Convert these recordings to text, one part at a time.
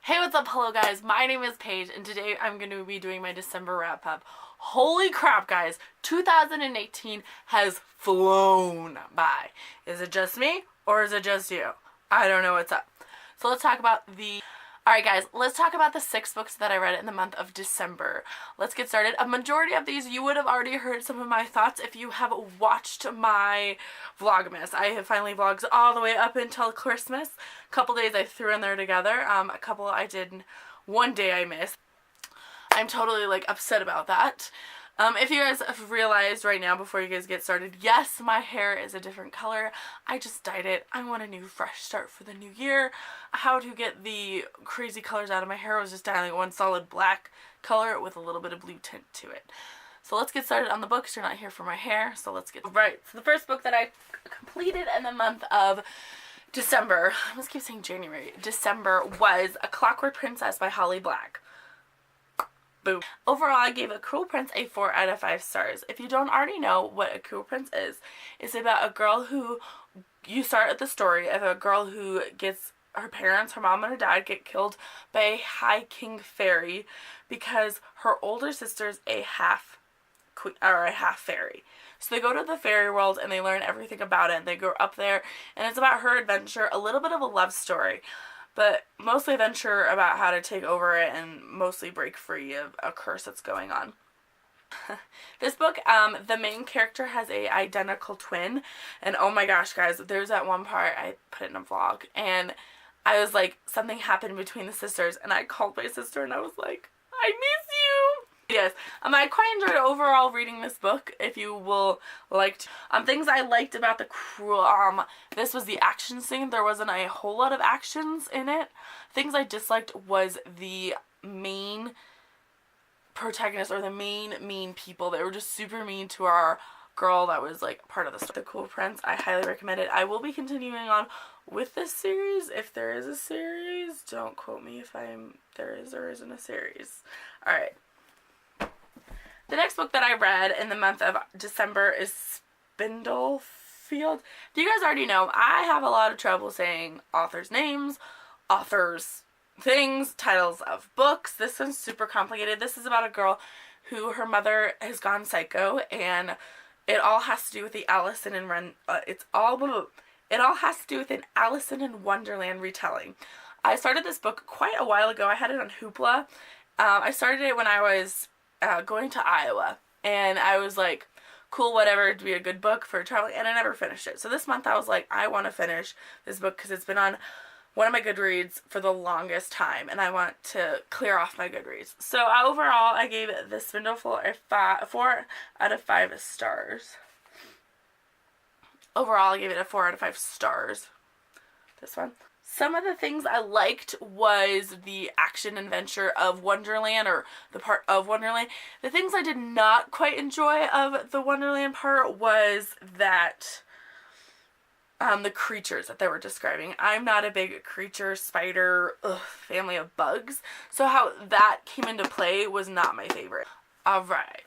Hey, what's up? Hello, guys. My name is Paige, and today I'm going to be doing my December wrap-up. Holy crap, guys. 2018 has flown by. Is it just me, or is it just you? I don't know what's up. So let's talk about Alright, guys, let's talk about the 6 books that I read in the month of December. Let's get started. A majority of these, you would have already heard some of my thoughts if you have watched my Vlogmas. I have finally vlogged all the way up until Christmas. A couple days I threw in there together. A couple I did, one day I missed. I'm totally, upset about that. If you guys have realized right now before you guys get started, yes, my hair is a different color. I just dyed it. I want a new fresh start for the new year. How to get the crazy colors out of my hair was just dyeing one solid black color with a little bit of blue tint to it. So let's get started on the books. You're not here for my hair, so let's get right. So the first book that I completed in the month of December, I almost keep saying January, December, was A Clockwork Princess by Holly Black. Boom. Overall, I gave A Cruel Prince a 4 out of 5 stars. If you don't already know what A Cruel Prince is, it's about a girl who, you start at the story of a girl who gets her parents, her mom and her dad, get killed by a High King fairy because her older sister's a half fairy. So they go to the fairy world and they learn everything about it, and they go up there, and it's about her adventure, a little bit of a love story, but mostly adventure about how to take over it and mostly break free of a curse that's going on. This book, the main character has a identical twin, and oh my gosh, guys, there's that one part, I put it in a vlog, and I was like, something happened between the sisters, and I called my sister and I was like, I miss you! Yes, I quite enjoyed overall reading this book. If you will like to, things I liked about the cruel, this was the action scene. There wasn't a whole lot of actions in it. Things I disliked was the main protagonist, or the main mean people. They were just super mean to our girl that was like part of the story. The Cruel Prince, I highly recommend it. I will be continuing on with this series, if there is a series. Don't quote me if there is or isn't a series. Alright. The next book that I read in the month of December is Spindlefield. If you guys already know, I have a lot of trouble saying authors' names, authors' things, titles of books. This one's super complicated. This is about a girl who her mother has gone psycho, and it all has to do with the it all has to do with an Alice in Wonderland retelling. I started this book quite a while ago. I had it on Hoopla. I started it when I was going to Iowa, and I was like, cool, whatever, it'd be a good book for traveling, and I never finished it. So this month I was like, I want to finish this book because it's been on one of my Goodreads for the longest time, and I want to clear off my Goodreads. So overall, I gave the Spindlefield a 4 out of 5 stars. Overall, I gave it a 4 out of 5 stars. This one. Some of the things I liked was the action adventure of Wonderland, or the part of Wonderland. The things I did not quite enjoy of the Wonderland part was that the creatures that they were describing. I'm not a big creature, spider, family of bugs, so how that came into play was not my favorite. Alright.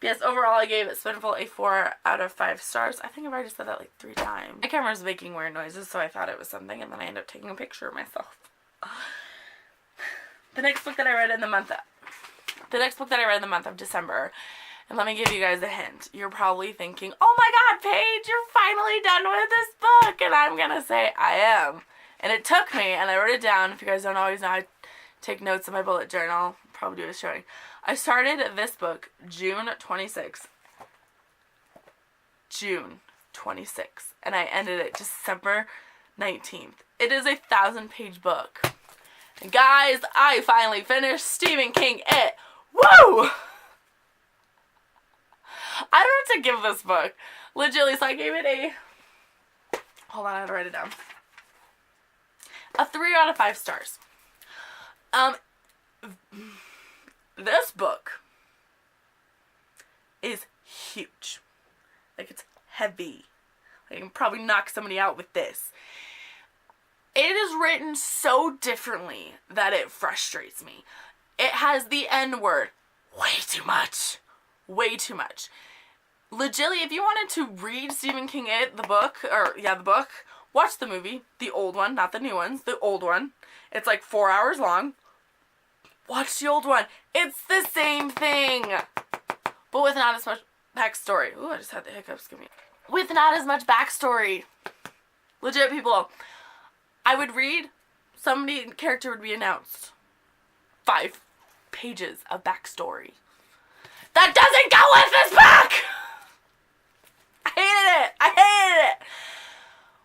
Yes, overall I gave it Spindlefield a 4 out of 5 stars. I think I've already said that like 3 times. My camera's making weird noises, so I thought it was something, and then I ended up taking a picture of myself. The next book that I read in the month of December, and let me give you guys a hint. You're probably thinking, oh my god, Paige, you're finally done with this book, and I'm gonna say I am. And it took me, and I wrote it down. If you guys don't always know, I take notes in my bullet journal. Probably do a showing. I started this book June 26th, and I ended it December 19th. It is a 1,000-page book. And guys, I finally finished Stephen King It. Woo! I don't know what to give this book. Legitimately, so I gave it a, hold on, I had to write it down. A 3 out of 5 stars. This book is huge. Like, it's heavy. I can probably knock somebody out with this. It is written so differently that it frustrates me. It has the N-word way too much. Way too much. Legitimately, if you wanted to read Stephen King the book, watch the movie, the old one, not the new ones, the old one. It's like 4 hours long. Watch the old one. It's the same thing, but with not as much backstory. Ooh, I just had the hiccups. With not as much backstory. Legit, people. I would read, character would be announced. 5 pages of backstory. That doesn't go with this book! I hated it!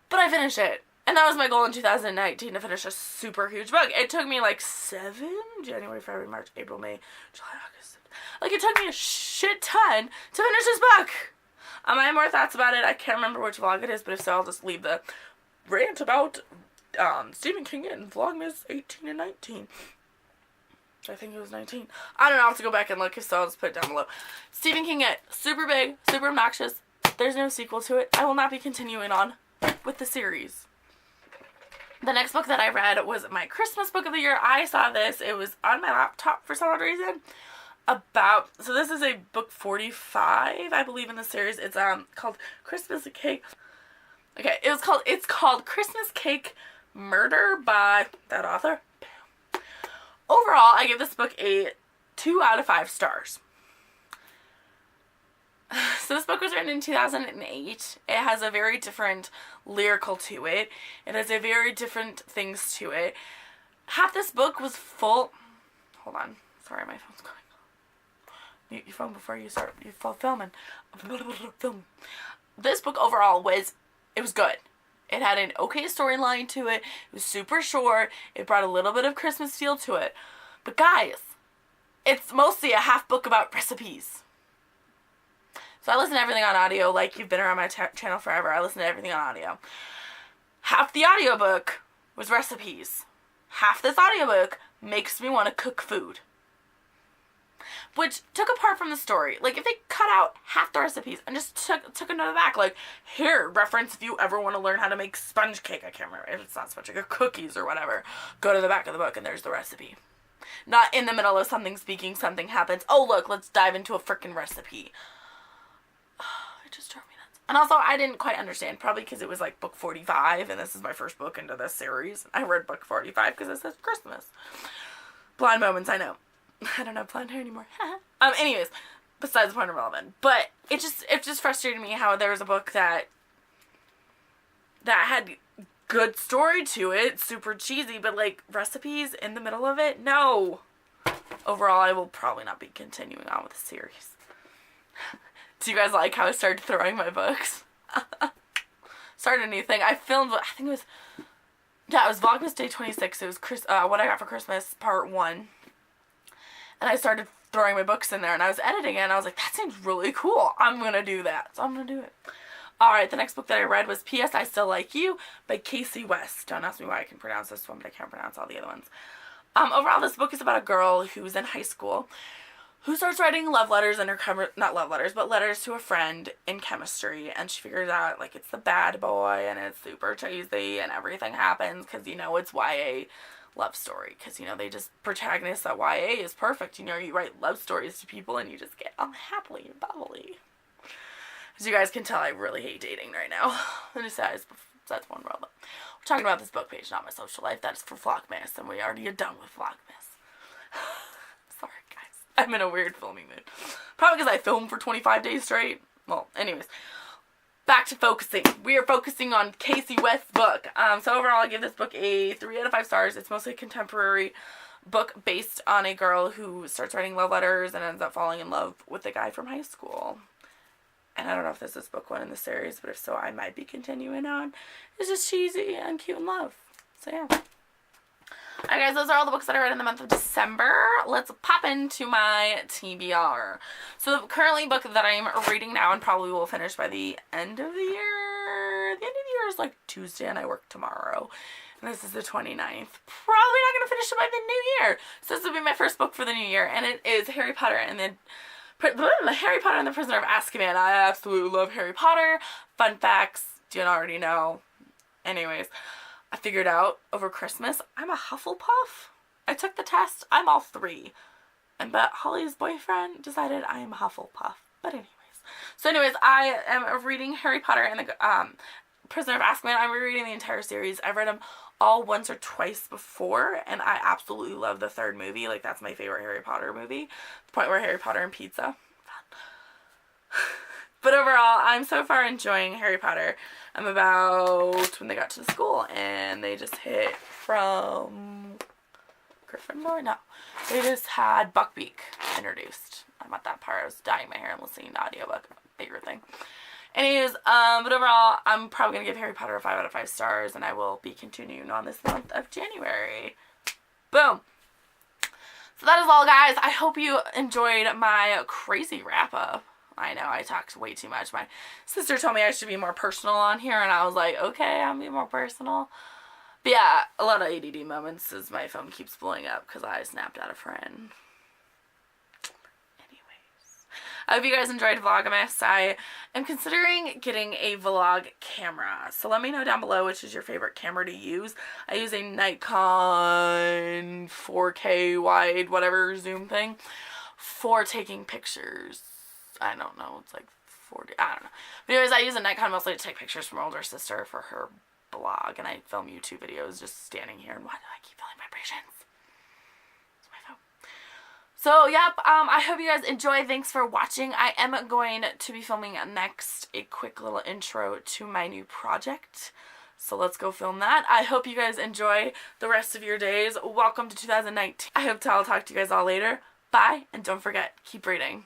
But I finished it. And that was my goal in 2019, to finish a super huge book. It took me like 7, January, February, March, April, May, July, August. Like, it took me a shit ton to finish this book. I have more thoughts about it. I can't remember which vlog it is, but if so, I'll just leave the rant about Stephen King in Vlogmas 18 and 19. I think it was 19. I don't know. I'll have to go back and look, so I'll just put it down below. Stephen King, super big, super obnoxious. There's no sequel to it. I will not be continuing on with the series. The next book that I read was my Christmas book of the year. I saw this. It was on my laptop for some odd reason. So this is a book 45, I believe, in the series. It's called Christmas Cake. Okay, it's called Christmas Cake Murder by that author. Overall, I give this book a 2 out of 5 stars. So this book was written in 2008. It has a very different lyrical to it. It has a very different things to it. Half this book was full... Hold on. Sorry, my phone's going off. Mute your phone before you start filming. This book overall was good. It had an okay storyline to it. It was super short. It brought a little bit of Christmas feel to it. But guys, it's mostly a half book about recipes. So I listen to everything on audio. Like, you've been around my channel forever. I listen to everything on audio. Half the audiobook was recipes. Half this audiobook makes me want to cook food. Which took apart from the story. Like, if they cut out half the recipes and just took another back, like, here, reference if you ever want to learn how to make sponge cake. I can't remember if it's not sponge cake or cookies or whatever. Go to the back of the book and there's the recipe. Not in the middle of something speaking, something happens. Oh, look, let's dive into a freaking recipe. It just drove me nuts. And also, I didn't quite understand, probably because it was like book 45, and this is my first book into this series. I read book 45 because it says Christmas. Blind moments, I know. I don't have blonde hair anymore. Anyways, besides the point, irrelevant. But it just frustrated me how there was a book that had good story to it, super cheesy, but like recipes in the middle of it. No. Overall, I will probably not be continuing on with the series. Do you guys like how I started throwing my books? Started a new thing. I filmed, I think it was Vlogmas Day 26. It was What I Got for Christmas Part 1. And I started throwing my books in there, and I was editing it, and I was like, that seems really cool. I'm going to do that. So I'm going to do it. Alright, the next book that I read was P.S. I Still Like You by Casey West. Don't ask me why I can pronounce this one, but I can't pronounce all the other ones. Overall, this book is about a girl who's in high school who starts writing love letters in her, not love letters, but letters to a friend in chemistry, and she figures out, like, it's the bad boy, and it's super cheesy, and everything happens, because, you know, it's YA love story, because, you know, they just, protagonists at YA is perfect, you know, you write love stories to people, and you just get happily and bubbly. As you guys can tell, I really hate dating right now. That's one world. We're talking about this book page, not my social life. That's for Vlogmas, and we already are done with Vlogmas. Sorry, guys. I'm in a weird filming mood. Probably because I filmed for 25 days straight. Well, anyways. Back to focusing. We are focusing on Casey West's book. So overall, I give this book a 3 out of 5 stars. It's mostly a contemporary book based on a girl who starts writing love letters and ends up falling in love with a guy from high school. And I don't know if this is book 1 in the series, but if so, I might be continuing on. It's just cheesy and cute and love. So yeah. Alright guys, those are all the books that I read in the month of December. Let's pop into my TBR. So the currently book that I'm reading now and probably will finish by the end of the year. The end of the year is like Tuesday and I work tomorrow. And this is the 29th. Probably not going to finish it by the new year. So this will be my first book for the new year. And it is Harry Potter and the Prisoner of Azkaban. I absolutely love Harry Potter. Fun facts, do you already know? Anyways, I figured out over Christmas, I'm a Hufflepuff. I took the test, I'm all 3. But Holly's boyfriend decided I am a Hufflepuff. But anyways, I am reading Harry Potter and the Prisoner of Azkaban. I'm rereading the entire series. I've read them all once or twice before, and I absolutely love the third movie. Like, that's my favorite Harry Potter movie. The point where Harry Potter and pizza. But overall, I'm so far enjoying Harry Potter. I'm about when they got to the school and they just hit from Gryffindor? No. They just had Buckbeak introduced. I'm at that part. I was dyeing my hair and listening to audiobook. Favorite thing. Anyways, but overall, I'm probably going to give Harry Potter a 5 out of 5 stars, and I will be continuing on this month of January. Boom. So that is all, guys. I hope you enjoyed my crazy wrap-up. I know, I talked way too much. My sister told me I should be more personal on here, and I was like, okay, I'll be more personal. But yeah, a lot of ADD moments as my phone keeps blowing up because I snapped at a friend. Anyways, I hope you guys enjoyed Vlogmas. I am considering getting a vlog camera. So let me know down below which is your favorite camera to use. I use a Nikon 4K wide, whatever, zoom thing for taking pictures. I don't know, it's like 40, I don't know. But anyways, I use a Nikon mostly to take pictures from my older sister for her blog, and I film YouTube videos just standing here, and why do I keep feeling vibrations? It's my phone. So, yep, I hope you guys enjoy. Thanks for watching. I am going to be filming next a quick little intro to my new project. So let's go film that. I hope you guys enjoy the rest of your days. Welcome to 2019. I hope I'll talk to you guys all later. Bye, and don't forget, keep reading.